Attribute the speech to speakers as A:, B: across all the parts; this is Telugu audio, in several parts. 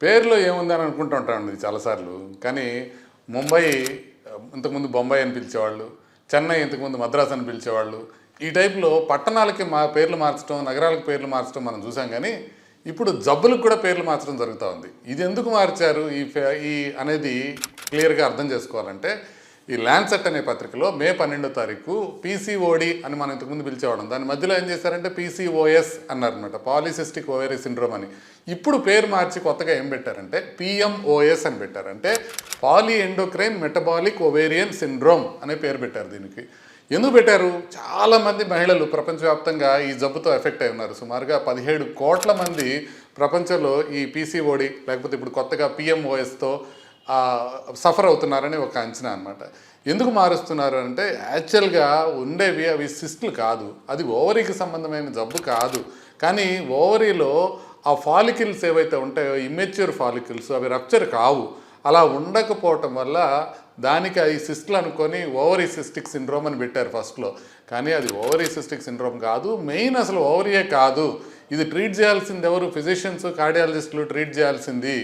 A: పేరులో ఏముందని అనుకుంటూ ఉంటామండి చాలాసార్లు. కానీ ముంబై ఇంతకుముందు బొంబాయి అని పిలిచేవాళ్ళు, చెన్నై ఇంతకుముందు మద్రాస్ అని పిలిచేవాళ్ళు. ఈ టైప్లో పట్టణాలకి పేర్లు మార్చడం, నగరాలకు పేర్లు మార్చడం మనం చూసాం. కానీ ఇప్పుడు జబ్బులకు కూడా పేర్లు మార్చడం జరుగుతూ ఉంది. ఇది ఎందుకు మార్చారు ఈ అనేది క్లియర్గా అర్థం చేసుకోవాలంటే, ఈ ల్యాన్సెట్ అనే పత్రికలో మే 12వ తారీఖు పీసీఓడి అని మనం ఇంతకుముందు పిలిచేవాళ్ళం, దాని మధ్యలో ఏం చేశారంటే పీసీఓఎస్ అన్నారనమాట, పాలిసిస్టిక్ ఓవేరీ సిండ్రోమ్ అని. ఇప్పుడు పేరు మార్చి కొత్తగా ఏం పెట్టారంటే పిఎంఓఎస్ అని పెట్టారు. అంటే poly endocrine metabolic ovarian syndrome అనే పేరు పెట్టారు దీనికి. ఎందుకు పెట్టారు? చాలామంది మహిళలు ప్రపంచవ్యాప్తంగా ఈ జబ్బుతో ఎఫెక్ట్ అయి ఉన్నారు. సుమారుగా 17 కోట్ల మంది ప్రపంచంలో ఈ పీసీఓడి లేకపోతే ఇప్పుడు కొత్తగా పిఎంఓఎస్తో సఫర్ అవుతున్నారని ఒక అంచనా అనమాట. ఎందుకు మారుస్తున్నారు అంటే, యాక్చువల్గా ఉండేవి అవి సిస్టులు కాదు, అది ఓవరీకి సంబంధమైన జబ్బు కాదు. కానీ ఓవరీలో ఆ ఫాలికిల్స్ ఏవైతే ఉంటాయో ఇమ్మెచ్యూర్ ఫాలికిల్స్ అవి రప్చర్ కావు. అలా ఉండకపోవటం వల్ల దానికి ఈ సిస్టులు అనుకొని ఓవరీ సిస్టిక్ సిండ్రోమ్ అని పెట్టారు ఫస్ట్లో. కానీ అది ఓవరీ సిస్టిక్ సిండ్రోమ్ కాదు, మెయిన్ అసలు ఓవరీయే కాదు. ఇది ట్రీట్ చేయాల్సింది ఎవరు? ఫిజిషియన్స్, కార్డియాలజిస్టులు ట్రీట్ చేయాల్సింది.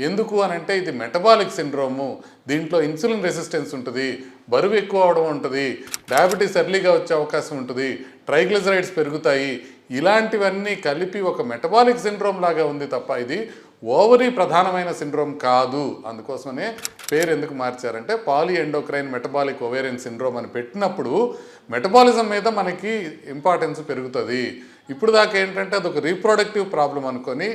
A: ఎందుకు అని అంటే ఇది మెటబాలిక్ సిండ్రోము. దీంట్లో ఇన్సులిన్ రెసిస్టెన్స్ ఉంటుంది, బరువు ఎక్కువ అవడం ఉంటుంది, డయాబెటీస్ ఎర్లీగా వచ్చే అవకాశం ఉంటుంది, ట్రైగ్లిజరైడ్స్ పెరుగుతాయి. ఇలాంటివన్నీ కలిపి ఒక మెటబాలిక్ సిండ్రోమ్ లాగా ఉంది తప్ప ఇది ఓవరీ ప్రధానమైన సిండ్రోమ్ కాదు. అందుకోసమనే పేరు ఎందుకు మార్చారంటే poly endocrine metabolic ovarian syndrome అని పెట్టినప్పుడు మెటబాలిజం మీద మనకి ఇంపార్టెన్స్ పెరుగుతుంది. ఇప్పుడు దాకా ఏంటంటే అదొక రీప్రొడక్టివ్ ప్రాబ్లం అనుకొని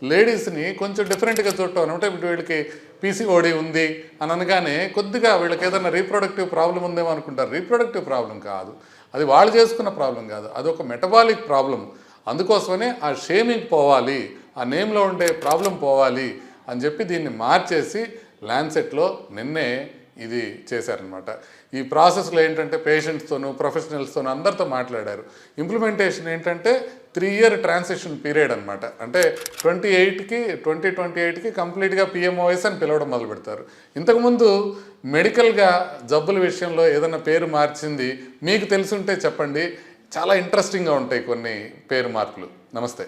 A: లేడీస్ని కొంచెం డిఫరెంట్గా చూడటం అనమాట. ఇప్పుడు వీళ్ళకి పీసీఓడి ఉంది అని అనగానే కొద్దిగా వీళ్ళకి ఏదైనా రీప్రొడక్టివ్ ప్రాబ్లం ఉందేమో అనుకుంటారు. రీప్రొడక్టివ్ ప్రాబ్లం కాదు, అది వాళ్ళు చేసుకున్న ప్రాబ్లం కాదు, అదొక మెటబాలిక్ ప్రాబ్లం. అందుకోసమనే ఆ షేమింగ్ పోవాలి, ఆ నేమ్లో ఉండే ప్రాబ్లం పోవాలి అని చెప్పి దీన్ని మార్చేసి ల్యాన్సెట్లో నిన్నే ఇది చేశారనమాట. ఈ ప్రాసెస్లో ఏంటంటే పేషెంట్స్తోనూ ప్రొఫెషనల్స్తోనూ అందరితో మాట్లాడారు. ఇంప్లిమెంటేషన్ ఏంటంటే 3 year ట్రాన్సిషన్ పీరియడ్ అనమాట. అంటే 2028కి కంప్లీట్గా పిఎంఓఎస్ అని పిలవడం మొదలు పెడతారు. ఇంతకుముందు మెడికల్గా జబ్బుల విషయంలో ఏదైనా పేరు మార్చింది మీకు తెలుసుంటే చెప్పండి, చాలా ఇంట్రెస్టింగ్గా ఉంటాయి కొన్ని పేరు మార్పులు. నమస్తే.